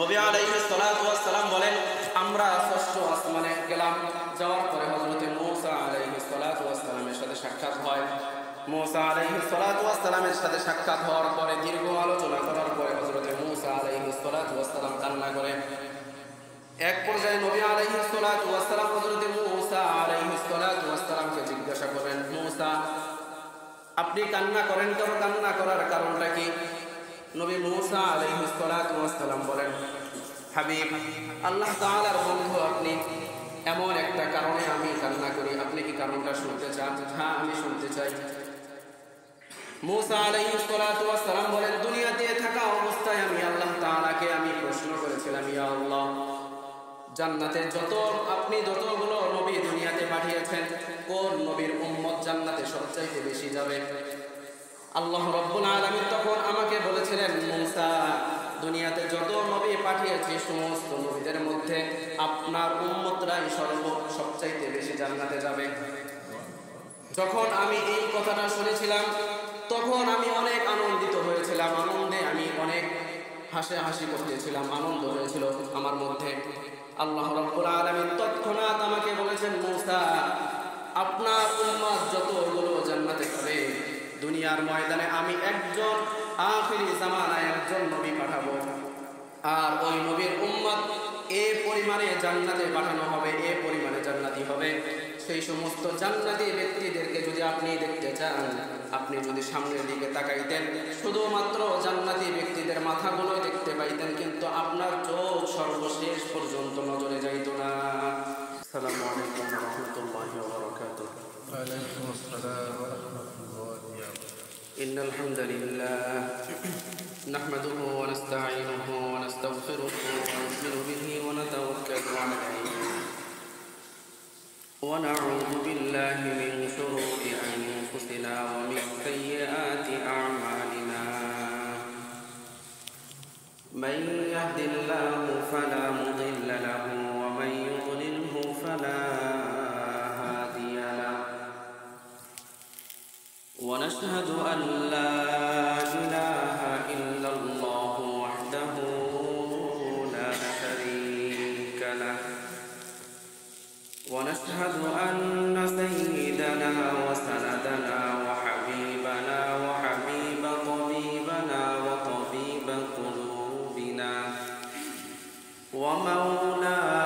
নবী আলাইহিস সালাতু ওয়াস সালাম বলেন, আমরা ষষ্ঠ আসমানে গেলাম। যাওয়ার পরে হযরত মূসা আলাইহিস সালাতু ওয়াস সালামের সাথে সাক্ষাৎ হয়। মূসা আলাইহিস সালাতু ওয়াস সালামের সাথে সাক্ষাৎ হওয়ার পরে দীর্ঘ আলোচনা করার পরে হযরত মূসা আলাইহিস সালাতু ওয়াস সালাম কান্না করেন। এক পর্যায়ে নবী আলাইহিস সালাতু ওয়াস সালাম হযরত মূসা আলাইহিস সালাতু ওয়াস সালামকে জিজ্ঞাসা করেন, মূসা, আপনি কান্না করেন কেন? কান্না করার কারণটা কি? নবী মূসা আলাইহিস সালাতু ওয়াস সালাম বলেন, হাবিব, আল্লাহ তাআলার বন্ধু আপনি, এমন একটা কারণে আমি কান্না করি। আপনি কি কারণটা শুনতে চান? হ্যাঁ, আমি শুনতে চাই। মূসা আলাইহিস সালাতু ওয়াস সালাম বলেন, দুনিয়াতে থাকা অবস্থায় আমি আল্লাহ তাআলাকে প্রশ্ন করেছিলাম, ইয়া আল্লাহ, জান্নাতের আপনি যতগুলো নবী দুনিয়াতে পাঠিয়েছেন, কোন নবীর উম্মত জান্নাতে সবচাইতে বেশি যাবে? আল্লাহ রাব্বুল আলামিন তখন আমাকে বলেছিলেন, মূসা, দুনিয়াতে যত নবী পাঠিয়েছি সমস্ত নবীদের মধ্যে আপনার উম্মতরাই সবচাইতে বেশি জান্নাতে যাবে। যখন আমি এই কথাটা শুনেছিলাম তখন আমি অনেক আনন্দিত হয়েছিলাম। আনন্দে আমি অনেক হাসি করতেছিলাম, আনন্দ হয়েছিল আমার মধ্যে। আল্লাহ রাব্বুল আলামিন তৎক্ষণাৎ আমাকে বলেছেন, মূসা, আপনার উম্মত যতগুলো জান্নাতে যাবে, দুনিয়ার ময়দানে আমি একজন আখিরি জামানায় একজন নবী পাঠাবো, আর ওই নবীর উম্মত এ পরিমাণে জান্নাতে পাঠানো হবে, এ পরিমাণে জান্নাতি হবে। সেই সমস্ত জান্নাতি ব্যক্তিদেরকে যদি আপনি দেখতে চান, আপনি যদি সামনের দিকে তাকাইতেন, শুধুমাত্র জান্নাতি ব্যক্তিদের মাথাগুলোই দেখতে পাইতেন, কিন্তু আপনার চোখ সর্বশেষ পর্যন্ত নজরে যাইত না। আসসালামু আলাইকুম ওয়া রাহমাতুল্লাহি ওয়া বারাকাতুহু। ওয়া আলাইকুম আসসালাম ওয়া রাহমাতুল্লাহি ওয়া বারাকাতুহু। ইন্নাল হামদুলিল্লাহ নাহমাদুহু ওয়া নাস্তাঈনুহু ওয়া নাস্তাগফিরুহু ওয়া নু'মিনু বিহি ওয়া নাতাওয়াক্কালু আলাইহি ওয়া না'উযু বিল্লাহি মিন শুরুরি আনফুসিনা ওয়া মিন সাইয়্যাতি আ'মালিনা। মান ইয়াহদিল্লাহু ফালা মুদিল্লা লাহু ওয়া মান ইউদ্লিলহু ফালা হাদিয়া লাহু। ওয়া নাশহাদু আন লা ইলাহা ইল্লাল্লাহু ওয়াহদাহু লা শারীকা লাহু। ونشهد أن سيدنا وسندنا وحبيبنا وحبيب طبيبنا وطبيب قلوبنا ومولانا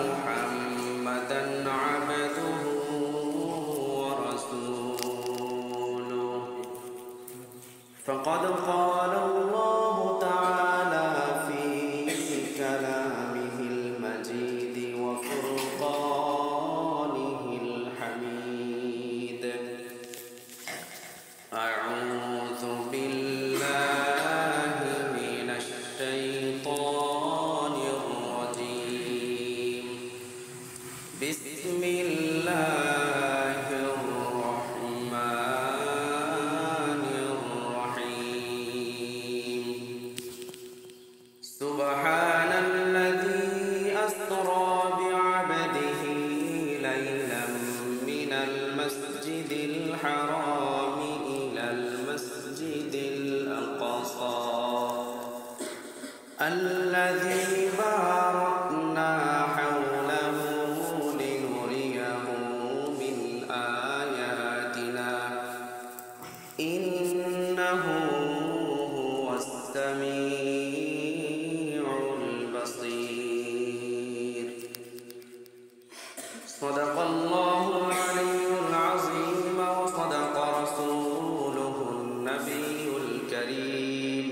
محمدا عبده ورسوله. فقد قال الله تعالى في كلامه المجيد وفرقانه الحميد: أعوذ بالله من الشيطان الرجيم. بسم الله الرحمن الرحيم. سبحان الذي أسرى بعبده ليلا من المسجد الحرام إلى المسجد الأقصى الذي باركنا حوله لنريه من آياتنا إنه هو السميع البصير. صدق الله العلي العظيم وصدق رسوله النبي الكريم،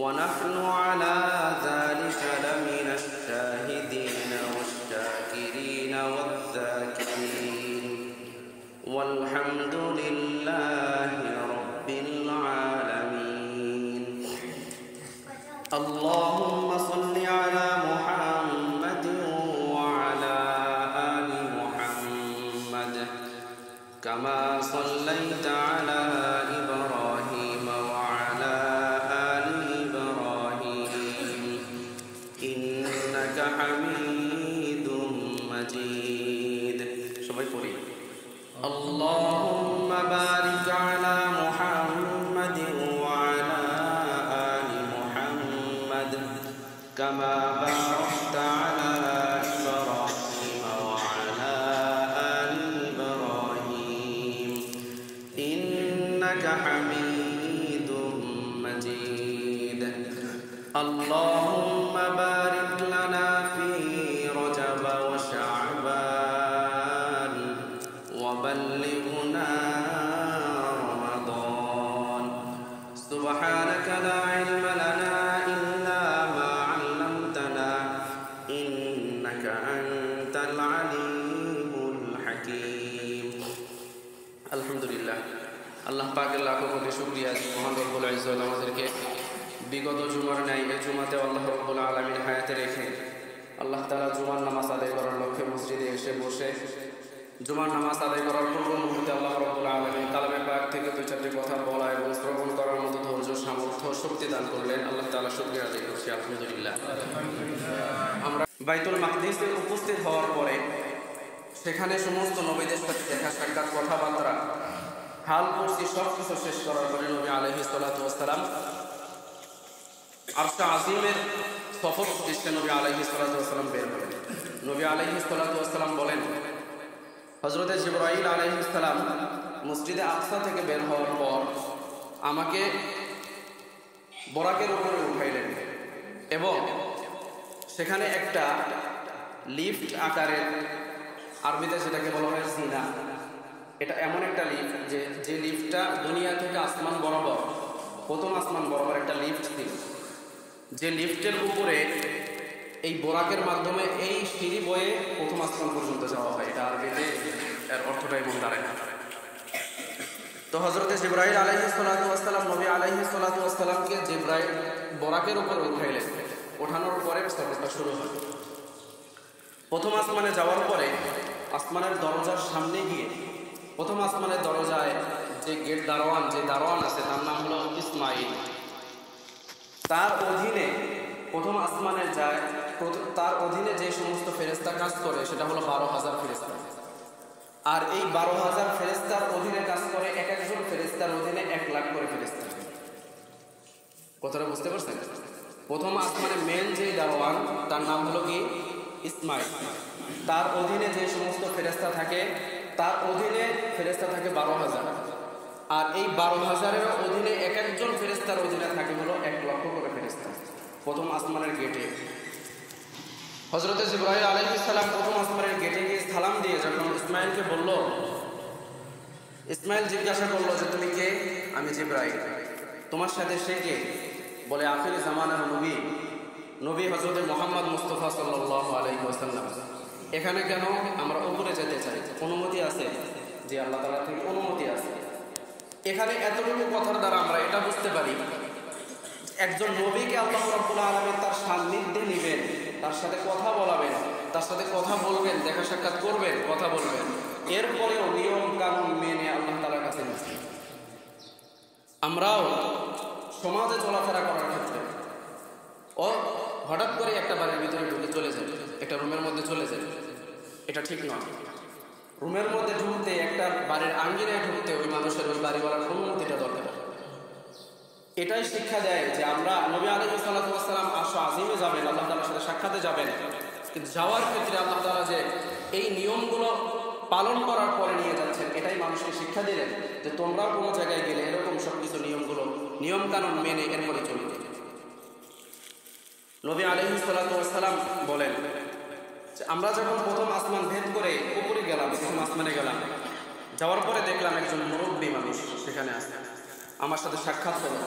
ونحن على ذلك لمن الشاهدين والشاكرين والذاكرين، والحمد لله رب العالمين. اللهم صل على محمد وعلى آل محمد كما صليت على إبراهيم وعلى آل إبراهيم إنك حميد مجيد. اللهم بارك على محمد وعلى آل محمد كما باركت على إبراهيم وعلى آل إبراهيم إنك حميد مجيد اللهم بارك لنا في رجب وشعبان وبلغنا رمضان سبحانك لا علم لنا إلا ما علمتنا إنك أنت العليم الحكيم الحمد لله আল্লাহ পাকের লাখো কোটি শুকরিয়া মহান রব্বুল ইজ্জত আমাদেরকে বিগত জুমার ন্যায় এই জুমাতে আল্লাহ রব্বুল আলামিন হায়াতে রেখে আল্লাহ তাআলা জুমার নামাজ আদায় করার লক্ষ্যে মসজিদে এসে বসে জুমার নামাজ আদায় করার পূর্ব মুহূর্তে আল্লাহ রব্বুল আলামিন কালামে পাক থেকে দুই চারটি কথা বলা এবং শ্রবণ করার মতো ধৈর্য সামর্থ্য শক্তি দান করলেন আল্লাহ তাআলা শুকরিয়া আদায় করছি আলহামদুলিল্লাহ। আমরা বাইতুল মাকদিসে উপস্থিত হওয়ার পরে সেখানে সমস্ত নবীদের সাথে দেখা সাক্ষাৎ কথাবার্তা হাল পরিস্থিতি সব কিছু শেষ করার পরে নবী আলাইহিস সালাতু ওয়াস সালাম আরশে আজিমের সফর উদ্দেশ্যে নবী আলাইহিস সালাতু ওয়াস সালাম বের হলেন। নবী আলাইহিস সালাতু ওয়াস সালাম বলেন হযরতে জিবরাইল আলাইহিস সালাম মসজিদে আকসা থেকে বের হওয়ার পর আমাকে বরাকের উপরে উঠাইলেন এবং সেখানে একটা লিফট আকারের, আরবিতে যেটাকে বলা হয় জিনা, এটা এমন একটা লিফট যে লিফটটা দুনিয়া থেকে আসমান বরাবর, প্রথম আসমান বরাবর একটা লিফট ছিল, যে লিফটের উপরে এই বোরাকের মাধ্যমে এই সিঁড়ি বয়ে প্রথম আসমান পর্যন্ত যাওয়া হয়। এটা আরবিতে এর অর্থটা এমন দাঁড়ায় না। তো হযরতে জিবরাইল আলাইহিস সালাতু ওয়াস সালাম নবী আলাইহিস সালাতু ওয়াস সালামকে জিবরাইল বোরাকের উপরে উঠাইলেন। ওঠানোর পরে সফরটা শুরু হয়। প্রথম আসমানে যাওয়ার পরে আসমানের দরজার সামনে গিয়ে প্রথম আসমানের দরজায় যে গেট দারোয়ান, যে দারোয়ান আছে তার নাম হলো ইসমাইল। তার অধীনে প্রথম আসমানে যায়, তার অধীনে যে সমস্ত ফেরেশতা কাজ করে সেটা হলো 12,000 ফেরেশতা। আর এই 12,000 ফেরেশতার অধীনে কাজ করে এক একজন ফেরেশতার অধীনে 1 লাখ করে ফেরেশতা। কথাটা বুঝতে পারছেন? প্রথম আসমানে মেন যে দারোয়ান তার নাম হলো কি ইসমাইল। তার অধীনে যে সমস্ত ফেরেশতা থাকে তার অধীনে ফেরেশতা থাকে 12,000। আর এই 12,000-এর অধীনে এক একজন ফেরেশতার অধীনে থাকে হলো 1 লক্ষ করে ফেরেশতা। প্রথম আসমানের গেটে হযরতে জিবরাইল আলাইহিস সালাম প্রথম আসমানের গেটে গিয়ে সালাম দিয়ে যখন ইসমাইলকে বলল, ইসমাইল জিজ্ঞাসা করলো যে তুমি কে? আমি জিবরাইল। তোমার সাথে সে কে? বলে আখির জামানার নবী হযরতে মুহাম্মদ মুস্তাফা সাল্লাল্লাহু আলাইহি ওয়াসাল্লাম। এখানে কেন? আমরা উপরে যেতে চাই, অনুমতি আছে? যে আল্লাহ তাআলা থেকে অনুমতি আছে। এখানে এতটুকু কথার দ্বারা আমরা এটা বুঝতে পারি একজন নবীকে আল্লাহ রাব্বুল আলামিন তার সান্নিধ্যে নেবেন, তার সাথে কথা বলাবেন, তার সাথে কথা বলবেন, দেখা সাক্ষাৎ করবেন, কথা বলবেন, এরপরেও নিয়ম কানুন মেনে আল্লাহ তাআলার কাছে নিচ্ছি। আমরাও সমাজে চলাফেরা করার ক্ষেত্রে হঠাৎ করে একটা বাড়ির ভিতরে ঢুকে চলে যায়, একটা রুমের মধ্যে চলে যায়, এটা ঠিক নয়। রুমের মধ্যে ঢুকতে, একটা বাড়ির আঙ্গিনায় ঢুকতে ওই মানুষের, ওই বাড়িওয়ালার অনুমতিটা দরকার। এটাই শিক্ষা দেয় যে আমরা নবী আলাইহিস সালাতু ওয়াস সালাম আরশে আজিমে যাবেন, আল্লাহ তাআলার সাথে সাক্ষাতে যাবেন, কিন্তু যাওয়ার ক্ষেত্রে আল্লাহ তাআলা যে এই নিয়মগুলো পালন করার পরে নিয়ে যাচ্ছেন, এটাই মানুষকে শিক্ষা দিলেন যে তোমরাও কোনো জায়গায় গেলে এরকম সবকিছু নিয়ম কানুন মেনে এরপরে চলবে। নবী আলাইহিস সালাতু ওয়াস সালাম বলেন যে আমরা যখন প্রথম আসমান ভেদ করে উপরে গেলাম, প্রথম আসমানে গেলাম, যাওয়ার পরে দেখলাম একজন মুরব্বী মানুষ সেখানে আছে। আমার সাথে সাক্ষাৎ হলো।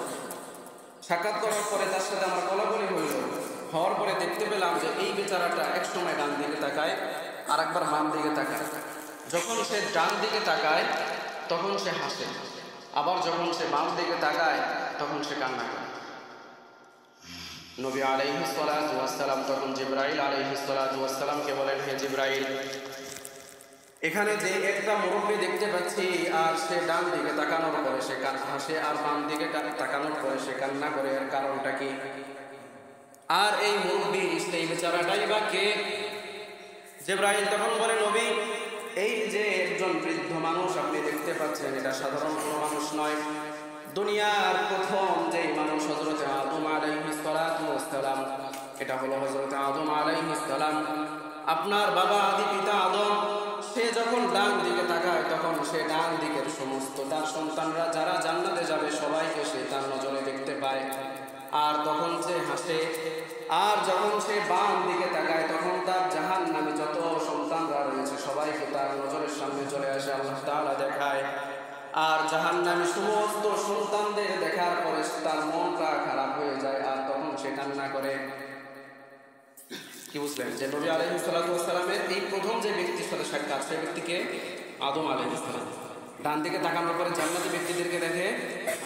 সাক্ষাৎ করার পরে তার সাথে আমার কোলাকুলি হওয়ার পরে দেখতে পেলাম যে এই বেচারাটা এক সময় ডান দিকে তাকায়, আর একবার বাম দিকে তাকায়। যখন সে ডান দিকে তাকায় তখন সে হাসে, আবার যখন সে বাম দিকে তাকায় তখন সে কান্না করে। নবী আলাইহিস সালাতু ওয়াস সালাম তখন জিবরাইল আলাইহিস সালাতু ওয়াস সালামকে বলেন, হে জিবরাইল, এখানে যে একটা মুরব্বী দেখতে পাচ্ছি আর সে ডান দিকে তাকানোর পরে সে হাসে, আর বাম দিকে তাকানোর পরে সে কান্না করে, এর কারণটা কি? আর এই মুরব্বী এই বেচারাটাই বা কে? জিবরাইল তখন বলে, নবী, এই যে একজন বৃদ্ধ মানুষ আপনি দেখতে পাচ্ছেন, এটা সাধারণ কোনো মানুষ নয়। দুনিয়ার প্রথম যেই মানুষ হযরত আদম আলাইহিস সালাতু ওয়াস সালাম, এটা হলো হযরত আদম আলাইহিস সালাম। আপনার বাবা আদি পিতা আদম, সে যখন ডান দিকে তাকায় তখন সে ডান দিকের সমস্ত তার সন্তানরা যারা জান্নাতে যাবে সবাইকে সে তার নজরে দেখতে পায়। আর তখন সে হাসে। আর যখন সে বাম দিকে তাকায় তখন তার জাহান্নামী যত সন্তানরা রয়েছে সবাইকে তার নজরের সামনে চলে আসে, আল্লাহ তাআলা দেখায়। আর জাহান্নামী সমস্ত সন্তানদের দেখার পরে তার মনটা খারাপ হয়ে যায়, আর তখন সে কান্না করে। কি বুঝলেন? যে নবী আলাইহিস সালাতু ওয়াস সালামের এই প্রথম যে ব্যক্তির সাথে সাক্ষাৎ, সেই ব্যক্তিকে আদম আলাইহিস সালাম। ডান দিকে তাকানোর পরে জান্নাতি ব্যক্তিদেরকে দেখে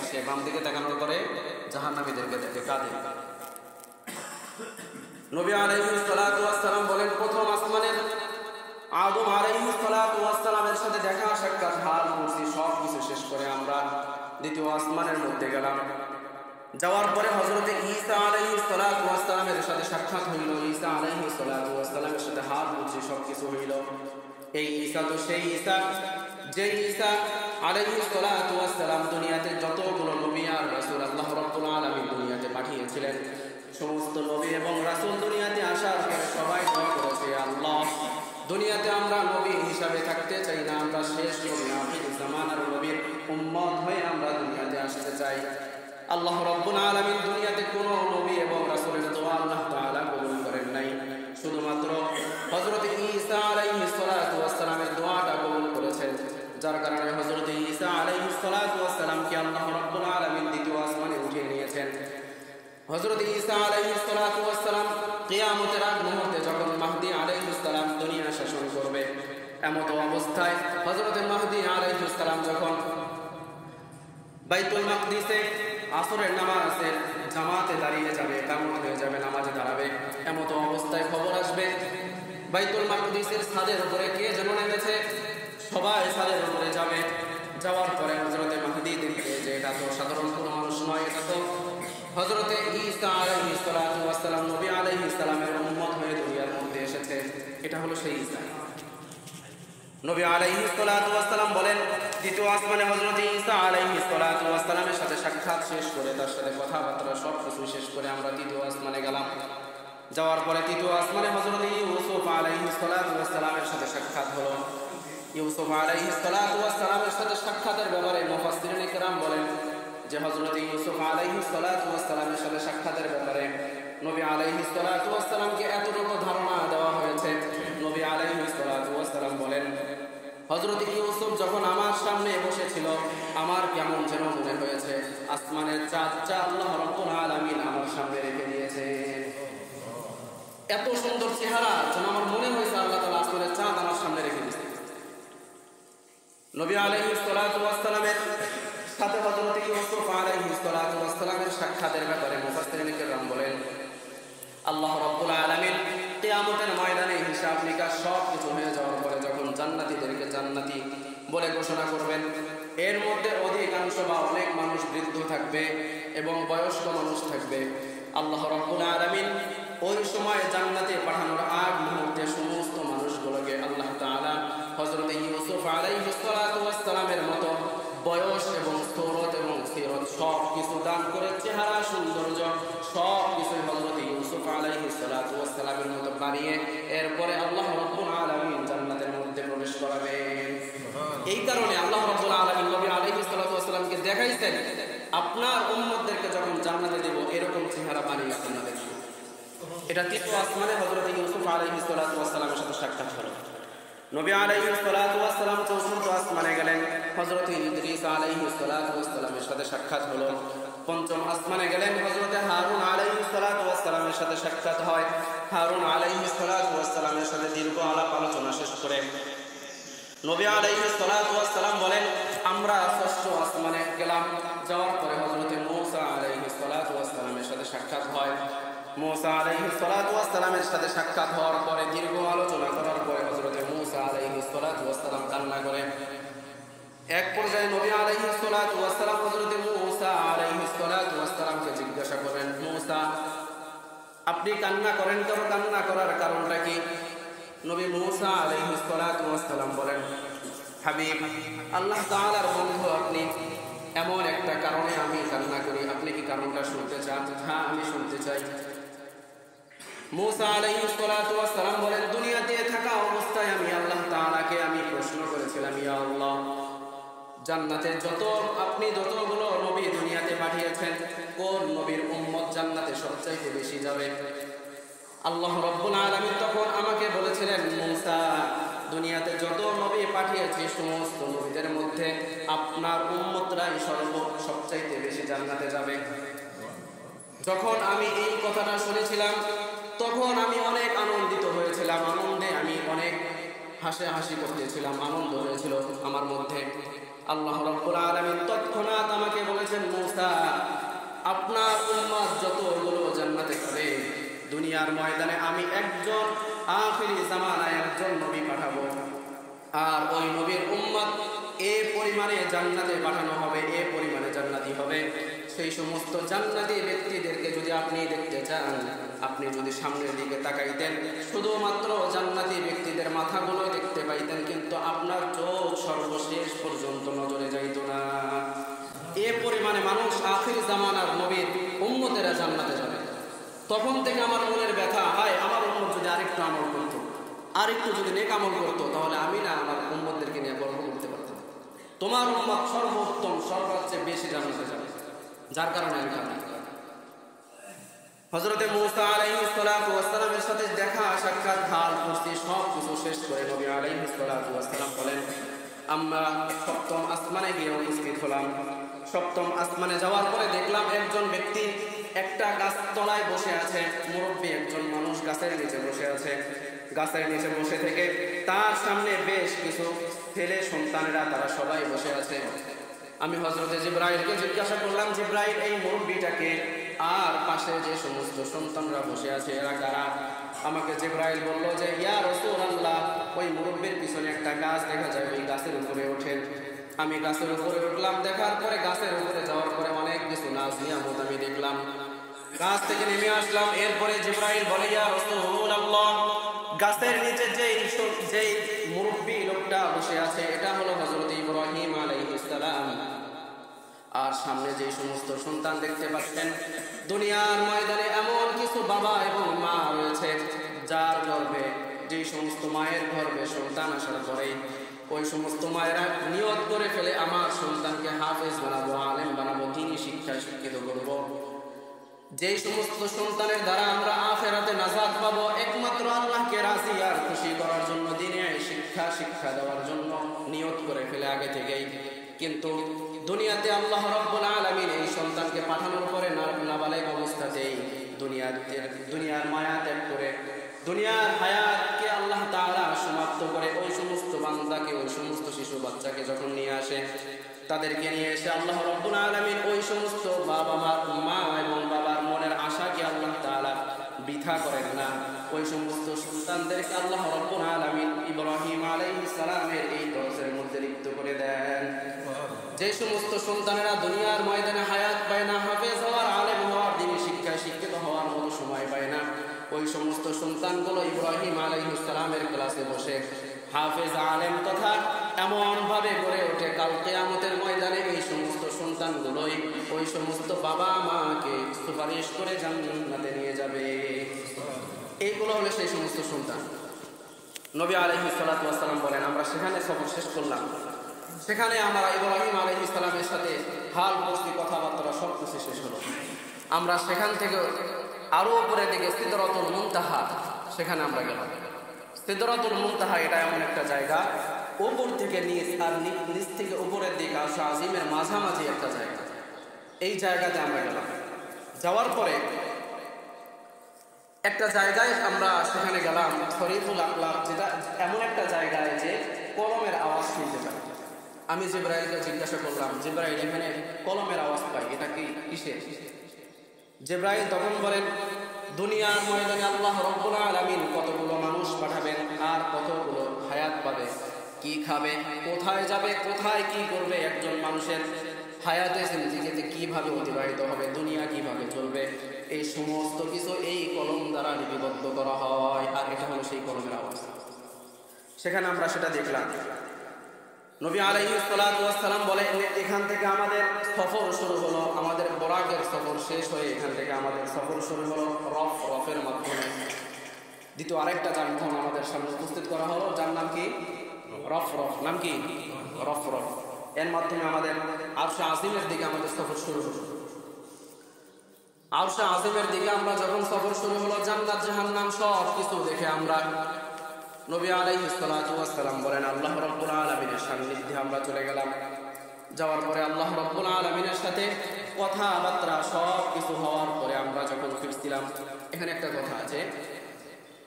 সে, বাম দিকে তাকানোর পরে জাহান্নামীদেরকে দেখে কাঁদে। নবী আলাইহিস সালাতু ওয়াস সালাম বলেন, প্রথম আসমানের আদম আলাইহিস সালাতু ওয়াস সালামের সাথে দেখা সাক্ষাৎ হাল মুসি সব কিছু শেষ করে আমরা দ্বিতীয় আসমানের মধ্যে গেলাম। যাওয়ার পরে হযরত ঈসা আলাইহিস সালাতু ওয়াস সালামের সাথে সাক্ষাৎ হইল। ঈসা আলাইহিস সালাতু ওয়াস সালামের সাথে হাত মুছে সব কিছু হইল। এই ঈসা তো সেই ঈসা, যে ঈসা আলাইহিস সালাতু ওয়াস সালাম দুনিয়াতে যতগুলো নবী আর রাসূল আল্লাহ রাব্বুল আলামিন দুনিয়াতে পাঠিয়েছিলেন, সমস্ত নবী এবং রাসূল দুনিয়াতে আসার পরে সবাই দোয়া করেছে, আল্লাহ দুনিয়াতে আমরা নবী হিসাবে থাকতে চাই না, আমরা শেষ নবী আখির জামানার নবীর উম্মত হয়ে আমরা দুনিয়াতে আসতে চাই। আল্লাহ রাব্বুল আলামিন দুনিয়াতে কোনো নবী এবং রাসূলের দোয়া আল্লাহ তাআলা কবুল করেন নাই, শুধুমাত্র হযরত ঈসা আলাইহিস সালাতু ওয়াস সালামের দোয়াটা কবুল করেছেন। যার কারণে হযরত ঈসা আলাইহিস সালাতু ওয়াস সালামকে আল্লাহ রাব্বুল আলামিন দ্বিতীয় আসমানে উঠিয়ে নিয়েছেন। হযরত ঈসা আলাইহিস সালাতু ওয়াস সালাম কিয়ামতের আগ মুহূর্তে যখন মাহদী আলাইহিস সালাম দুনিয়া শাসন করবে, এমত অবস্থায় হযরত মাহদী আলাইহিস সালাম যখন বাইতুল মাকদিসে আসরের নামাজের জামাতে দাঁড়িয়ে যাবে, কামত হয়ে যাবে, নামাজে দাঁড়াবে, এমত অবস্থায় খবর আসবে বাইতুল মাকদিসের ছাদের উপরে কে যেন নেমেছে, সবাই ছাদের উপরে যাবে। যাওয়ার পরে হযরতে মাহদী দেখবে যে এটা তো সাধারণ কোনো মানুষ নয়, এটা তো হযরতে ঈসা আলাইহিস সালাতু ওয়াস সালাম নবী আলাইহিস সালামের উম্মত হয়ে দুনিয়ার মধ্যে এসেছে। এটা হলো সেই ঈসা। নবী আলাইহিস সালাতু ওয়াস সালাম বলেন, দ্বিতীয় আসমানে হযরত ঈসা আলাইহিস সালাতু ওয়াস সালামের সাথে সাক্ষাৎ শেষ করে, তার সাথে কথাবার্তা সব কিছু শেষ করে আমরা তৃতীয় আসমানে গেলাম। যাওয়ার পরে তৃতীয় আসমানে হযরত ইউসুফ আলাইহিস সালাতু ওয়াস সালামের সাথে সাক্ষাৎ হলো। ইউসুফ আলাইহিস সালাতু ওয়াস সালামের সাথে সাক্ষাতের ব্যাপারে মুফাসসিরিনে কেরাম বলেন যে হযরত ইউসুফ আলাইহিস সালাতু ওয়াস সালামের সাথে সাক্ষাতের ব্যাপারে নবী আলাইহিস সালাতু ওয়াস সালামকে এতটুকু ধারণা দেওয়া হয়েছে। নবী আলাইহিস সালাতু ওয়াস সালাম বলেন, হযরত ইউসুফ যখন আমার সামনে বসেছিল আমার কেমন যেন মনে হয়েছে আসমানের চাঁদটা আল্লাহ রাব্বুল আলামিন আমার সামনে রেখে দিয়েছে। এত সুন্দর চেহারা যেন আমার মনে হয়েছে আল্লাহ তাআলা আসমানের চাঁদ আমার সামনে রেখে দিয়েছে। নবী আলাইহিস সালাতু ওয়াস সালামের সাথে হযরত ইউসুফ আলাইহিস সালাতু ওয়াস সালামের সাক্ষাতের ব্যাপারে মুফাসসিরিনে কেরাম বলেন, আল্লাহ রাব্বুল আলামিন কিয়ামতের ময়দানে হিসাব নিকাশ সব কিছু হয়ে যাওয়ার পরে যখন জান্নাতীদেরকে জান্নাতি বলে ঘোষণা করবেন, এর মধ্যে অধিকাংশ বা অনেক মানুষ বৃদ্ধ থাকবে এবং বয়স্ক মানুষ থাকবে। আল্লাহ রাব্বুল আলামিন ওই সময় জান্নাতে পাঠানোর আগ মুহূর্তে সমস্ত মানুষগুলোকে আল্লাহ তাআলা হযরত ইউসুফ আলাইহিস সালাতু ওয়াস সালামের মতো বয়স এবং স্তরত এবং সিরত সব কিছু দান করে, চেহারা সৌন্দর্য সব কিছু হযরত ইউসুফ আলাইহিস সালাতু ওয়াস সালামের মতো বানিয়ে এরপরে আল্লাহ রাব্বুল আলামিন জান্নাতের মধ্যে প্রবেশ করাবেন। এই কারণে আল্লাহ রাব্বুল আলামিন নবী আলাইহিস সালাতু ওয়াস সালামকে দেখাইছেন, আপনার উম্মতদেরকে যখন জান্নাতে দেব এরকম চেহারা বানিয়ে আপনারা দেখবেন। এটা তৃতীয় আসমানে হযরত ইউসুফ আলাইহিস সালাতু ওয়াস সালামের সাথে সাক্ষাৎ হলো। নবী আলাইহিস সালাতু ওয়াস সালাম চতুর্থ আসমানে গেলেন, হযরত ইদ্রিস আলাইহিস সালাতু ওয়াস সালামের সাথে সাক্ষাৎ হলো। পঞ্চম আসমানে গেলেন, হযরত হারুন আলাইহিস সালাতু ওয়াস সালামের সাথে সাক্ষাৎ হয়। হারুন আলাইহিস সালাতু ওয়াস সালামের সাথে দীর্ঘ আলাপ আলোচনা শেষ করে নবী আলাইহিস সালাতু ওয়াস সালাম বলেন, আমরা ষষ্ঠ আসমানে গেলাম। যাওয়ার পরে হযরত মূসা আলাইহিস সালাতু ওয়াস সালামের সাথে সাক্ষাৎ হয়। মূসা আলাইহিস সালাতু ওয়াস সালামের সাথে সাক্ষাৎ হওয়ার পরে দীর্ঘ আলোচনা করার পরে হযরত মূসা আলাইহিস সালাতু ওয়াস সালাম কান্না করে। এক পর্যায়ে নবী আলাইহিস সালাতু ওয়াস সালাম হযরত মূসা আলাইহিস সালাতু ওয়াস সালামকে জিজ্ঞাসা করেন, মূসা আপনি কান্না করেন কেন? কান্না করার কারণটা কি? নবী মূসা আলাইহিস সালাতু ওয়াস সালাম বলেন, হাবিব আল্লাহ তাআলার বন্ধু আপনি, এমন একটা কারণে আমি কান্না করি, আপনি কি কারণটা শুনতে চান? হ্যাঁ আমি শুনতে চাই। মূসা আলাইহিস সালাতু ওয়াস সালাম বলেন, দুনিয়াতে থাকা অবস্থায় আমি আল্লাহ তাআলাকে আমি প্রশ্ন করেছিলাম, ইয়া আল্লাহ, জান্নাতে আপনি যতগুলো নবী দুনিয়াতে পাঠিয়েছেন, কোন নবীর উম্মত জান্নাতে সবচাইতে বেশি যাবে? আল্লাহ রাব্বুল আলামিন তখন আমাকে বলেছিলেন, মূসা, দুনিয়াতে যত নবী পাঠিয়েছি সমস্ত নবীদের মধ্যে আপনার উম্মতরাই সবচাইতে বেশি জান্নাতে যাবে। যখন আমি এই কথাটা শুনেছিলাম তখন আমি অনেক আনন্দিত হয়েছিলাম, আনন্দে আমি অনেক হাসি করতেছিলাম, আনন্দ হয়েছিল আমার মধ্যে। আল্লাহ রাব্বুল আলামিন তৎক্ষণাৎ আমাকে বলেছেন, মূসা, আপনার উম্মত যতগুলো জান্নাতে যাবে, দুনিয়ার ময়দানে আমি একজন আখিরি জামানায় একজন নবী পাঠাবো, আর ওই নবীর উম্মত এ পরিমাণে জান্নাতে পাঠানো হবে, এ পরিমাণে জান্নাতি হবে। সেই সমস্ত জান্নাতি ব্যক্তিদেরকে যদি আপনি দেখতে চান, আপনি যদি সামনের দিকে তাকাইতেন, শুধুমাত্র জান্নাতি ব্যক্তিদের মাথাগুলোই দেখতে পাইতেন, কিন্তু আপনার চোখ সর্বশেষ পর্যন্ত নজরে যাইত না। এ পরিমাণে মানুষ আখির জামানার নবীর উম্মতেরা জান্নাতে যাবে। তখন থেকে আমার মনের ব্যথা, হায়, আমার উম্মত যদি আরেকটু আমল করতো, আরেকটু যদি নেক আমল করতো, তাহলে আমি না আমার উম্মতদেরকে নিয়ে গর্ব করতে পারতাম। তোমার উম্মত সর্বোত্তম, সর্বোচ্চ বেশি জান্নাতে যাবে, যার কারণে আমি কাঁদি। হযরতে মূসা আলাইহিস সালাতু ওয়াস সালামের সাথে দেখা সাক্ষাৎ, হাল কুস্তি সব কিছু শেষ করে নবী আলাইহিস সালাতু ওয়াস সালাম বলেন, আমরা সপ্তম আসমানে গিয়ে উপস্থিত হলাম। সপ্তম আসমানে যাওয়ার পরে দেখলাম একজন ব্যক্তি একটা গাছ তলায় বসে আছে, মুরব্বী একজন মানুষ গাছের নিচে বসে আছে। গাছের নিচে বসে থেকে তার সামনে বেশ কিছু ছেলে সন্তানেরা, তারা সবাই বসে আছে। আমি হযরতে জিবরাইলকে জিজ্ঞাসা করলাম, জিবরাইল, এই মুরব্বীটাকে আর পাশে যে সমস্ত সন্তানরা বসে আছে এরা কারা? আমাকে জিবরাইল বলল যে, ইয়া রাসূলুল্লাহ, ওই মুরব্বীর পিছনে একটা গাছ দেখা যায়, ওই গাছের উপরে ওঠেন। আমি গাছের উপরে উঠলাম, দেখার পরে গাছের উপরে যাওয়ার পরে অনেক কিছু নাজ নিয়ামত আমি দেখলাম। গাছ থেকে নেমে আসলাম। এরপরে জিবরাইল বলে, ইয়া রাসূলুল্লাহ, গাছের নিচে যেই মুরব্বী লোকটা বসে আছে এটা হলো হযরত ইব্রাহিম আলাইহিস সালাম। আর সামনে যে সমস্ত সন্তান দেখতে পাচ্ছেন, দুনিয়ার ময়দানে এমন কিছু বাবা এবং মা রয়েছে যার গর্ভে, যে সমস্ত মায়ের গর্ভে সন্তান আসার পরে ওই সমস্ত মায়েরা নিয়ত করে ফেলে, আমার সন্তানকে হাফেজ বানাবো, আলেম বানাবো, দ্বীনি শিক্ষায় শিক্ষিত করব। যেই সমস্ত সন্তানের দ্বারা আমরা আখিরাতে নাজাত পাবো, একমাত্র আল্লাহকে রাজি আর খুশি করার জন্য, দ্বীনি শিক্ষা দেওয়ার জন্য নিয়ত করে ফেলে আগে থেকেই। কিন্তু দুনিয়াতে আল্লাহ রাব্বুল আলামিন এই সন্তানকে পাঠানোর পরে নাবালেগ অবস্থাতেই দুনিয়ার মায়া ত্যাগ করে, দুনিয়ার হায়াতকে আল্লাহ তাআলা সমাপ্ত করে ওই সমস্ত বান্দাকে, ওই সমস্ত শিশু বাচ্চাকে যখন নিয়ে আসে, তাদেরকে নিয়ে এসে আল্লাহ রাব্বুল আলামিন ওই সমস্ত মা এবং বাবার মনের আশাকে আল্লাহ তাআলা বৃথা করেন না। ওই সমস্ত সন্তানদেরকে আল্লাহ রাব্বুল আলামিন ইব্রাহিম আলাইহিস সালামের এই দরজের মধ্যে লিপ্ত করে দেন। যে সমস্ত সন্তানেরা দুনিয়ার ময়দানে হায়াত পায় না, হাফেজ হওয়ার, আলেম হওয়ার, দ্বীনি শিক্ষায় শিক্ষিত হওয়ার মতো সময় পায় না, ওই সমস্ত সন্তানগুলো ইব্রাহিম আলাইহিস সালামের ক্লাসে বসে হাফেজ, আলেম তথা এমন ভাবে গড়ে ওঠে, কাল কিয়ামতের ময়দানে এই সমস্ত সন্তানগুলোই ওই সমস্ত বাবা মাকে সুপারিশ করে জান্নাতে নিয়ে যাবে। এইগুলো হলো সেই সমস্ত সন্তান। নবী আলাইহিস সালাতু ওয়াস সালাম বলেন, আমরা সেখানে সফর শেষ করলাম। সেখানে আমরা ইব্রাহিম আলাইহিস সালামের সাথে হাল বস্তি কথাবার্তা সব কিছু শেষ হলো। আমরা সেখান থেকে আরো উপরের দিকে সিদরাতুল মুনতাহা, সেখানে আমরা গেলাম। সিদরাতুল মুনতাহা এটা এমন একটা জায়গা, উপর থেকে নিচ আর নিচ থেকে উপরের দিকে আরশ আজিমের মাঝামাঝি একটা জায়গা। এই জায়গাতে আমরা গেলাম। যাওয়ার পরে একটা জায়গায় আমরা সেখানে গেলাম, শরীফুল আকলাম, যেটা এমন একটা জায়গায় যে কলমের আওয়াজ শুনতে পাই। আমি জিবরাইলকে জিজ্ঞাসা করলাম, জিবরাইল, এখানে কলমের আওয়াজ পাই, এটা কি কিসের? জিবরাইল তখন বলেন, দুনিয়ার ময়দানে আল্লাহ রাব্বুল আলামিন কতগুলো মানুষ পাঠাবেন আর কতগুলো হায়াত পাবে, কি খাবে, কোথায় যাবে, কোথায় কি করবে, একজন মানুষের হায়াতে জিন্দেগিতে কিভাবে অতিবাহিত হবে, দুনিয়া কিভাবে চলবে, এই সমস্ত কিছু এই কলম দ্বারা লিপিবদ্ধ করা হয়। আর এটা হলো সেই কলমের আওয়াজ। সেখানে আমরা সেটা দেখলাম। নবী আলাইহিস সালাতু ওয়াস সালাম বলেন, এখান থেকে আমাদের সফর শুরু হলো, আমাদের বরাকের সফর শেষ হয়ে এখান থেকে আমাদের সফর শুরু হলো রফের মাধ্যমে। দ্বিতীয় আরেকটা যানবাহন আমাদের সামনে উপস্থিত করা হলো, যার নাম কি? রফরফ। নাম কি? রফরফ। এর মাধ্যমে আমাদের আরশে আজিমের দিকে আমাদের সফর শুরু হলো। আরশে আজিমের দিকে আমরা যখন সফর শুরু হলো, জান্নাত জাহান্নাম সব কিছু দেখে আমরা, নবী আলাইহিস সালাতু ওয়াস সালাম বলেন, আল্লাহ রাব্বুল আলামিনের সান্নিধ্যে আমরা চলে গেলাম। যাওয়ার পরে আল্লাহ রাব্বুল আলামিনের সাথে কথাবার্তা সব কিছু হওয়ার পরে আমরা যখন ফিরছিলাম, এখানে একটা কথা আছে,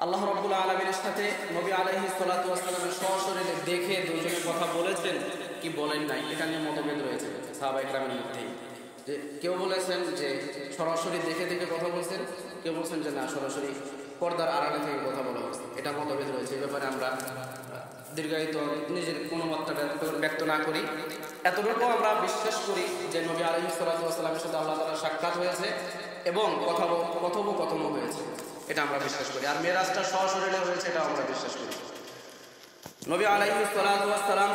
আল্লাহ রাব্বুল আলামিনের সাথে নবী আলাইহিস সালাতু ওয়াস সালামের সশরীরে দেখে দুজনে কথা বলেছেন কি বলেন নাই, এটা নিয়ে মতভেদ রয়েছে সাহাবায়ে কেরামের মধ্যে। যে কেউ বলেছেন যে সরাসরি দেখে দেখে কথা বলছেন, কেউ বলছেন যে না, সরাসরি পর্দার আড়ালে থেকে কথা বলা হয়েছে। এটা মতভেদ রয়েছে। এই ব্যাপারে আমরা দীর্ঘায়িত নিজের কোনো মতটা ব্যক্ত না করি। এতটুকু আমরা বিশ্বাস করি যে নবী আলাইহিস সালাতু ওয়াস সালামের সাথে আল্লাহ তাআলার সাক্ষাৎ হয়েছে এবং কথোপকথনও হয়েছে, এটা আমরা বিশ্বাস করি। আর মেরাজটা সশরীরে হয়েছে, এটা আমরা বিশ্বাস করি। নবী আলাইহিস সালাতু ওয়াস সালাম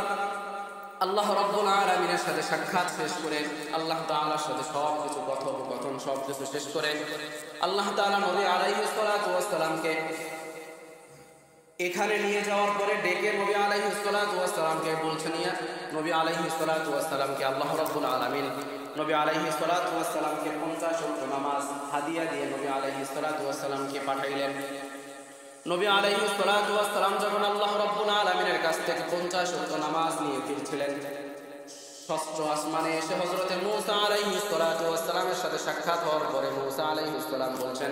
আল্লাহ রাব্বুল আলামিনের সাথে সাক্ষাৎ শেষ করে, আল্লাহ তাআলার সাথে সব কিছু কথোপকথন সব কিছু শেষ করে, আল্লাহ তাআলা নবী আলাইহিস সালাতু ওয়াস সালামকে এখানে নিয়ে যাওয়ার পরে ডেকে নবী আলাইহিস সালাতু ওয়াস সালামকে বলছেন, নবী আলাইহিস সালাতু ওয়াস সালামকে আল্লাহ রাব্বুল আলামিন নবী আলাইহিস সালাতু ওয়াস সালামকে 50 ওয়াক্ত নামাজ হাদিয়া দিয়ে নবী আলাইহিস সালাতু ওয়াস সালামকে পাঠাইলেন। নবী আলাইহিস সালাতু ওয়াস সালাম যখন আল্লাহ রাব্বুল আলামিনের কাছ থেকে 50 ওয়াক্ত নামাজ নিয়ে ফিরছিলেন, ষষ্ঠ আসমানে এসে হযরত মূসা আলাইহিস সালাতু ওয়াস সালামের সাথে সাক্ষাৎ হওয়ার পরে মূসা আলাইহিস সালাম বলছেন,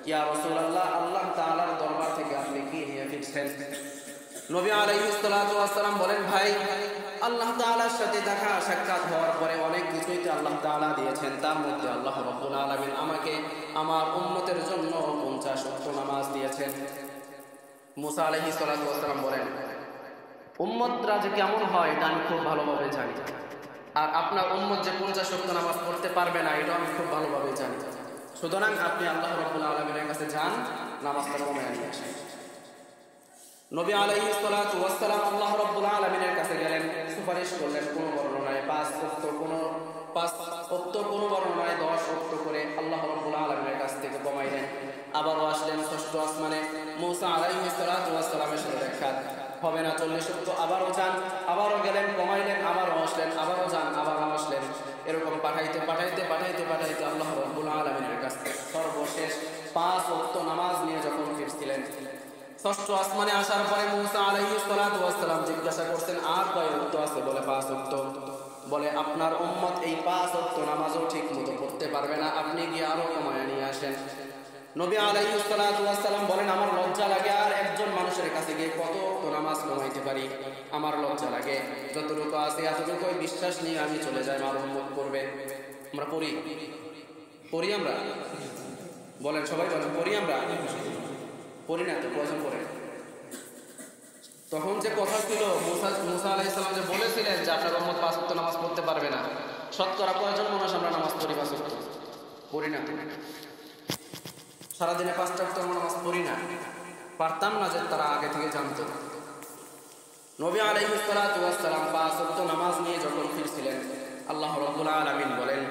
ইয়া রাসূলুল্লাহ, আল্লাহ তাআলার দরবার থেকে আপনি কি নিয়ে ফিরছেন? নবী আলাইহিস সালাতু ওয়াস সালাম বলেন, ভাই, আল্লাহ তাআলার সাথে দেখা সাক্ষাৎ হওয়ার পরে অনেক কিছুই তো আল্লাহ তাআলা দিয়েছেন, তার মধ্যে আল্লাহ রাব্বুল আলামিন আমাকে আমার উম্মতের জন্য 50 ওয়াক্ত নামাজ দিয়েছেন। মূসা আলাইহিস সালাতু ওয়াস সালাম বলেন, উম্মতরা যে কেমন হয় এটা আমি খুব ভালোভাবে জানি, আর আপনার উম্মত যে 50 ওয়াক্ত নামাজ পড়তে পারবে না এটা আমি খুব ভালোভাবে জানি। সুতরাং আপনি আল্লাহ রাব্বুল আলামিনের কাছে যান, নামাজটা কমায় নিয়ে আসেন। নবী আলাইহিস সালাতু ওয়াস সালাম আল্লাহ রাব্বুল আলামিনের কাছে গেলেন, সুপারিশ করলেন। কোন বর্ণনায় 5 ওয়াক্ত, কোন বর্ণনায় 10 ওয়াক্ত করে আল্লাহ রাব্বুল আলামিনের কাছ থেকে কমাইলেন। আবারও আসলেন ষষ্ঠ আসমানে, মূসা আলাইহিস সালাতু ওয়াস সালামের সাথে দেখা হবে না, 40 ওয়াক্ত। আবারও যান, আবারও গেলেন, কমাইলেন, আবারও আসলেন, আবারও যান, আবারও আসলেন। এরকম পাঠাইতে আল্লাহ রাব্বুল আলামিনের কাছ থেকে সর্বশেষ 5 ওয়াক্ত নামাজ নিয়ে যখন ফিরছিলেন, ষষ্ঠ আসমানে আসার পরে মূসা আলাইহিস সালাতু ওয়াস সালাম জিজ্ঞাসা করছেন, আর কয় ওয়াক্ত আছে? বলে 5 ওয়াক্ত। বলে, আপনার উম্মত এই 5 ওয়াক্ত নামাজও ঠিক মতো পড়তে পারবে না, আপনি গিয়ে আরো কমায় নিয়ে আসেন। নবী আলাইহিস সালাতু ওয়াস সালাম বলেন, আমার লজ্জা লাগে আর একজন মানুষের কাছে গিয়ে কত ওয়াক্ত নামাজ কমাইতে পারি, আমার লজ্জা লাগে। যতটুকু আছে এতটুকু বিশ্বাস নিয়ে আমি চলে যাই, আমার উম্মত করবে। আমরা পড়ি আমরা বলেন, সবাই বলেন, পড়ি আমরা? পড়ি না তো, প্রয়োজন পড়ে। তখন যে কথা ছিল, মূসা আলাইহিস সালাম যে বলেছিলেন যে আপনার উম্মত 5 ওয়াক্ত নামাজ পড়তে পারবে না, শতকরা প্রয়োজন মানুষ আমরা নামাজ পড়ি 5 ওয়াক্ত? পড়ি না। সারাদিনে 5টা ওয়াক্ত নামাজ পড়ি না, পারতাম না যে তারা আগে থেকে জানতো। নবী আলাইহিস সালাতু ওয়াস সালাম 5 ওয়াক্ত নামাজ নিয়ে যখন ফিরছিলেন, আল্লাহ রাব্বুল আলামিন বলেন,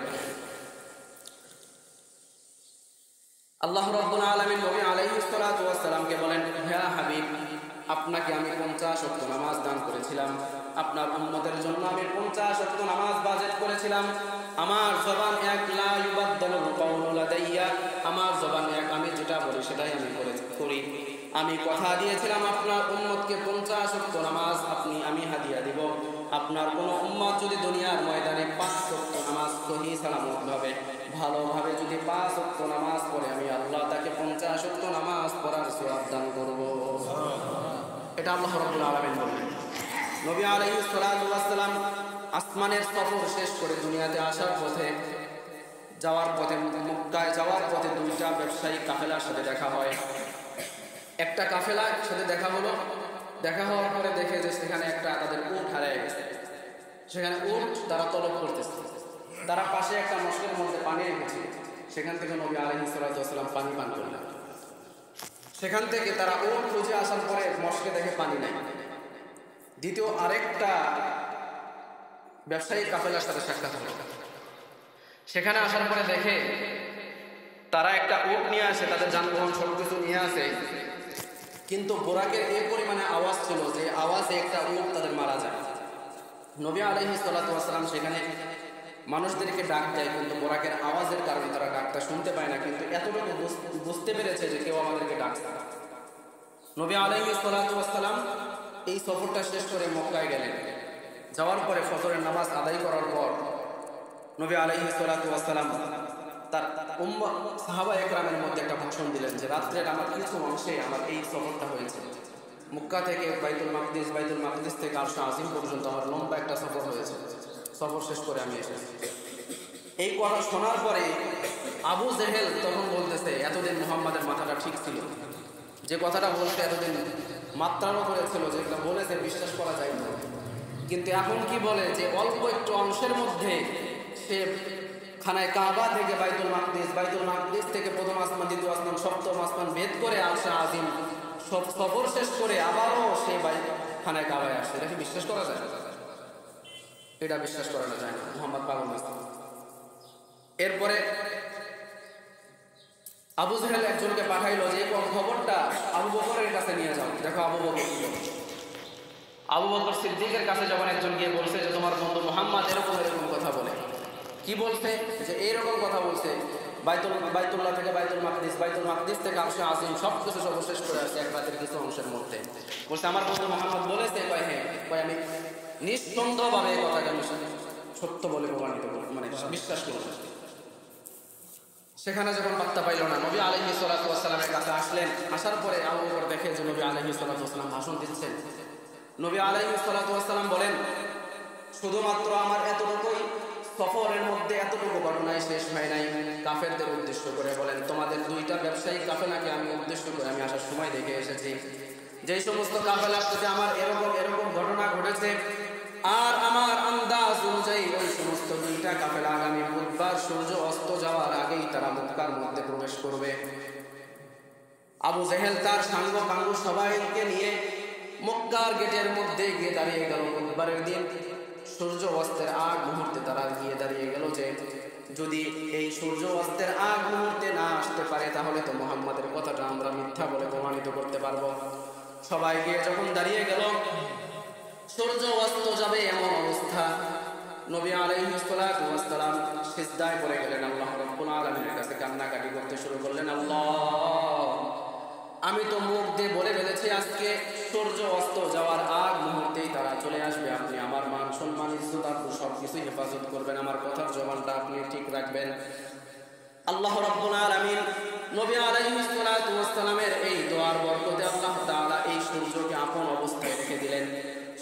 আল্লাহ রাব্বুল আলামিন নবী আলাইহিস সালাতু ওয়াস সালামকে বলেন, হে হাবিব, আপনাকে আমি 50 ওয়াক্ত নামাজ দান করেছিলাম, আপনার উম্মতের জন্য আমি 50 ওয়াক্ত নামাজ বাজেট করেছিলাম। আমার জবান এক, লা ইউবাদদালু কাউলু লাদাইয়া, আমার জবান এক, আমি যেটা বলি সেটাই আমি করি। আমি কথা দিয়েছিলাম আপনার উম্মতকে 50 ওয়াক্ত নামাজ আমি হাদিয়া দিব। আপনার কোন উম্মত যদি দুনিয়ার ময়দানে 5 ওয়াক্ত নামাজ সহি সালামত ভাবে ভালোভাবে যদি 5 ওয়াক্ত নামাজ পড়ে, আমি আল্লাহ তাকে 50 ওয়াক্ত নামাজ পড়ার সওয়াব দান করব। এটা আল্লাহ রাব্বুল আলামিন বলেন। নবী আলাইহিস সালাতু ওয়াস সালাম আসমানের সফর শেষ করে দুনিয়াতে আসার পথে মক্কায় যাওয়ার পথে 2টা ব্যবসায়ী কাফেলার সাথে দেখা হয়। একটা কাফেলার সাথে দেখা হলো, দেখা হওয়ার পরে দেখে যে সেখানে একটা তাদের উট হারিয়ে গেছে। সেখানে উট তারা তলব করতেছে। তারা পাশে একটা মশকের মধ্যে পানি রেখেছে, সেখান থেকে নবী আলাইহিস সালাতু ওয়াস সালাম পানি পান করলেন। সেখান থেকে তারা উট খুঁজে আসার পরে মশকে দেখে পানি নাই। দ্বিতীয় আরেকটা ব্যবসায়ী কাফেলার সাথে সাক্ষাৎ হলো। সেখানে আসার পরে দেখে তারা একটা উট নিয়ে আসে, তাদের যানবাহন সবকিছু নিয়ে আসে। কিন্তু বোরাকের এই পরিমাণে আওয়াজ ছিল যে আওয়াজে একটা উট তাদের মারা যায়। নবী আলাইহিস সালাতু ওয়াস সালাম সেখানে মানুষদেরকে ডাক দেয়, কিন্তু বোরাকের আওয়াজের কারণে তারা ডাকটা শুনতে পায় না, কিন্তু এতটুকু বুঝতে পেরেছে যে কেউ আমাদেরকে ডাকছে। নবী আলাইহিস সালাতু ওয়াস সালাম এই সফরটা শেষ করে মক্কায় গেলেন। যাওয়ার পরে ফজরের নামাজ আদায় করার পর নবী আলাইহিস সালাতু ওয়াস সালাম তার সাহাবা একরামের মধ্যে একটা ভাষণ দিলেন যে রাত্রের আমার কিছু অংশে আমার এই সফরটা হয়েছে। মক্কা থেকে বাইতুল মাকদিস থেকে আরশে আজিম পর্যন্ত আমার লম্বা একটা সফর হয়েছে। সফর শেষ করে আমি এসেছি। এই কথা শোনার পরে আবু জেহেল তখন বলতেছে, এতদিন মুহাম্মাদের মাথাটা ঠিক ছিল, যে কথাটা বলতে এতদিন মাত্রারও করেছিল, যেগুলো বলেছে বিশ্বাস করা যায় না, কিন্তু এখন কি বলে যে অল্প একটু অংশের মধ্যে সে খানায় কাবা থেকে বাইতুল মাকদিস থেকে প্রথম আসমান, দ্বিতীয় আসমান, সপ্তম আসমান ভেদ করে আরশে আজিম সব সফর শেষ করে আবারও সে খানায় কাবায় আসে। এটা কি বিশ্বাস করা যায়? এটা বিশ্বাস করানো যায় না। মুহাম্মদ পাগল হয়েছে। এরপরে আবু জেহেল একজনকে পাঠাইলো যে খবরটা আবু বকরের কাছে নিয়ে যাও, দেখো আবু বকর কি বলে। আবু বকর সিদ্দিকের কাছে যখন একজন গিয়ে বলছে যে তোমার বন্ধু মুহাম্মদ এরকম কথা বলে, কি বলছে যে এইরকম কথা বলছে, বাইতুল্লাহ থেকে বাইতুল মাকদিস থেকে আরশে আজিম সবকিছু সর্বশেষ করে আসছে এক রাতের কিছু অংশের মধ্যে। বলছে আমার বন্ধু মুহাম্মদ বলেছে, কয় হ্যাঁ, কয় আমি নিঃসন্দেহভাবে এই কথাটা সত্য বলে প্রমাণিত মানে বিশ্বাস করব। সেখানে যখন বার্তা পাইল না, নবী আলাইহিস সালাতু ওয়াস সালামের কাছে আসলেন। আসার পরে আবু বকর দেখে যে নবী আলাইহিস সালাতু ওয়াস সালাম ভাষণ দিচ্ছেন। নবী আলাইহিস সালাতু ওয়াস সালাম বলেন, শুধুমাত্র আমার এতটুকুই সফরের মধ্যে এতটুকু ঘটনায় শেষ হয় নাই। কাফেরদের উদ্দেশ্য করে বলেন, তোমাদের দুইটা ব্যবসায়িক কাফেলাকে আমি উদ্দেশ্য করে আমি আসার সময় দেখে এসেছি, যেই সমস্ত কাফেলার সাথে আমার এরকম ঘটনা ঘটেছে, আর আমার আন্দাজ অনুযায়ী ওই সমস্ত দুইটা কাফেলা আগামী বুধবার সূর্য অস্ত যাওয়ার আগেই তারা মক্কার মধ্যে প্রবেশ করবে। আবু জেহেল তার সাঙ্গ পাঙ্গ সবাইকে নিয়ে মক্কার গেটের মধ্যে গিয়ে দাঁড়িয়ে গেল। বুধবারের দিন সূর্য অস্তের আগ মুহূর্তে তারা গিয়ে দাঁড়িয়ে গেল যে যদি এই সূর্য অস্তের আগ মুহূর্তে না আসতে পারে তাহলে তো মুহাম্মাদের কথাটা আমরা মিথ্যা বলে প্রমাণিত করতে পারবো। সবাই গিয়ে যখন দাঁড়িয়ে গেল, সূর্য অস্ত যাবে এমন অবস্থা, নবী আলাইহিস সালাতু ওয়াস সালাম সিজদায় পড়ে গেলেন, আল্লাহ রাব্বুল আলামিনের কাছে কান্নাকাটি করতে শুরু করলেন। আল্লাহ, আমি তো মুখ দিয়ে বলে ফেলেছি আজকে সূর্য অস্ত যাওয়ার আগ মুহূর্তেই তারা চলে আসবে, আপনি আমার মান সম্মান ইজ্জত আবরু সবকিছুই হেফাজত করবেন, আমার কথার জবানটা আপনি ঠিক রাখবেন। আল্লাহ রাব্বুল আলামিন নবী আলাইহিস সালাতু ওয়াস সালামের এই দোয়ার বরকতে আল্লাহ তাআলা এই সূর্যকে আপন অবস্থায় রেখে দিলেন।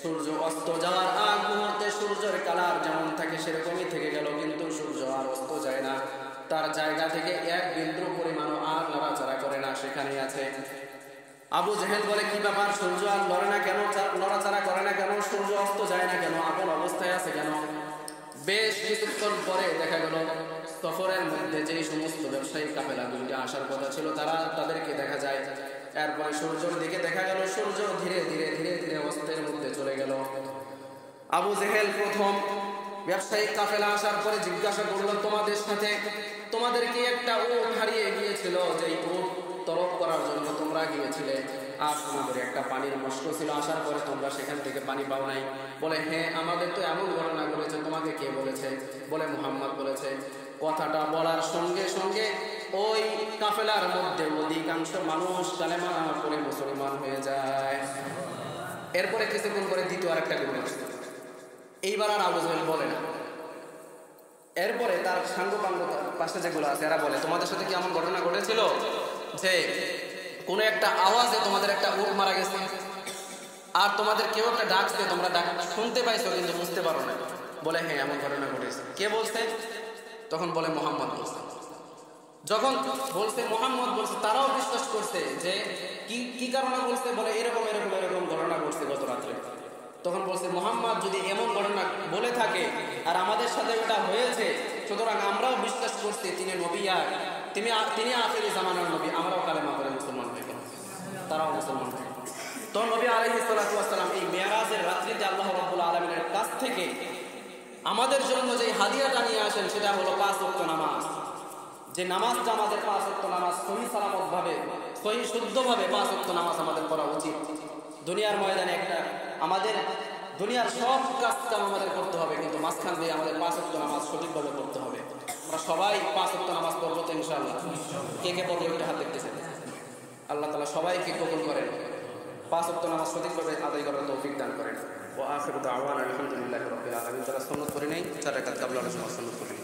সূর্য অস্ত যাওয়ার আগ মুহূর্তে সূর্যের কালার যেমন থাকে সেরকমই থেকে গেল, কিন্তু সূর্য আর অস্ত যায় না, তার জায়গা থেকে এক বিন্দু পরিমাণও আর নড়াচড়া করে না, সেখানেই আছে। আবু জেহেল বলে, কি ব্যাপার, সূর্য আর লড়ে না কেন, নড়াচড়া করে না কেন, সূর্য অস্ত যায় না কেন, আপন অবস্থায় আছে কেন? বেশ কিছুক্ষণ পরে দেখা গেল সফরের মধ্যে যেই সমস্ত ব্যবসায়ী কাফেলাগুলি আসার কথা ছিল তাদেরকে দেখা যায়। এরপরে সূর্যের দিকে দেখা গেল সূর্য ধীরে ধীরে অস্তের মধ্যে চলে গেল। আবু জেহেল প্রথম ব্যবসায়িক কাফেলা আসার পরে জিজ্ঞাসা করলো, তোমাদের সাথে তোমাদের কি একটা উট হারিয়ে গিয়েছিল, যেই উট তলব করার জন্য তোমরা গিয়েছিলে, আর তোমাদের একটা পানির মস্ক ছিল, আসার পরে তোমরা সেখান থেকে পানি পাও নাই? বলে, হ্যাঁ, আমাদের তো এমন ঘটনা ঘটেছে। তোমাকে কে বলেছে? বলে, মুহাম্মদ বলেছে। কথাটা বলার সঙ্গে সঙ্গে ওই কাফেলার মধ্যে অধিকাংশ মানুষ কালেমা পড়ে মুসলমান হয়ে যায়। এরপরে কিছুক্ষণ করে দ্বিতীয় আরেকটা ঘটনা, এইবার আর আবু জেহেল বলে না। এরপরে তার সাঙ্গপাঙ্গ পাশে যেগুলো আছে এরা বলে, তোমাদের সাথে কি এমন ঘটনা ঘটেছিল যে কোনো একটা আওয়াজে তোমাদের একটা উট মারা গেছে, আর তোমাদের কেউ একটা ডাকছে, তোমরা ডাক শুনতে পাইছো কিন্তু বুঝতে পারো না? বলে, হ্যাঁ, এমন ঘটনা ঘটেছে। কে বলছে? তখন বলে, মুহাম্মদ বলছে। যখন বলছে মুহাম্মদ বলছে, তারাও বিশ্বাস করছে যে কি কারণে বলছে। বলে, এরকম ঘটনা ঘটছে গত রাত্রে। তখন বলছে, মুহাম্মদ যদি এমন ঘটনা বলে থাকে আর আমাদের সাথে ওটা হয়েছে, সুতরাং আমরাও বিশ্বাস করছি তিনি নবী, আর তিনি আখিরি জামানার নবী, আমরাও কালেমা পড়ে মুসলমান হয়ে গেলাম, তারাও মুসলমান হয়ে গেল। তো নবী আলাইহিস সালাতু ওয়াস সালাম এই মেরাজের রাত্রিতে আল্লাহ রাব্বুল আলামিনের কাছ থেকে আমাদের জন্য যে হাদিয়াটা নিয়ে আসেন সেটা হলো 5 ওয়াক্ত নামাজ। যে নামাজটা আমাদের 5 ওয়াক্ত নামাজ সহি সালামত ভাবে সহি শুদ্ধভাবে 5 ওয়াক্ত নামাজ আমাদের পড়া উচিত। দুনিয়ার ময়দানে একটা আমাদের দুনিয়ার সব কাম আমাদের করতে হবে, কিন্তু মাঝখান দিয়ে আমাদের 5 ওয়াক্ত নামাজ সঠিকভাবে পড়তে হবে। আমরা সবাই 5 ওয়াক্ত নামাজ পড়বো তো ইনশাআল্লাহ? কে কে পড়বো একটা হাত দেখতেছেন? আল্লাহ তাআলা সবাইকে কবুল করেন, 5 ওয়াক্ত নামাজ সঠিকভাবে আদায় করার তৌফিক দান করেন। ওয়া আখিরু দাওয়ানা আলহামদুলিল্লাহি রাব্বিল আলামিন। যারা সুন্নাত পড়ে নাই 4 রাকাত কাবলা নামাজ সুন্নাত পড়ে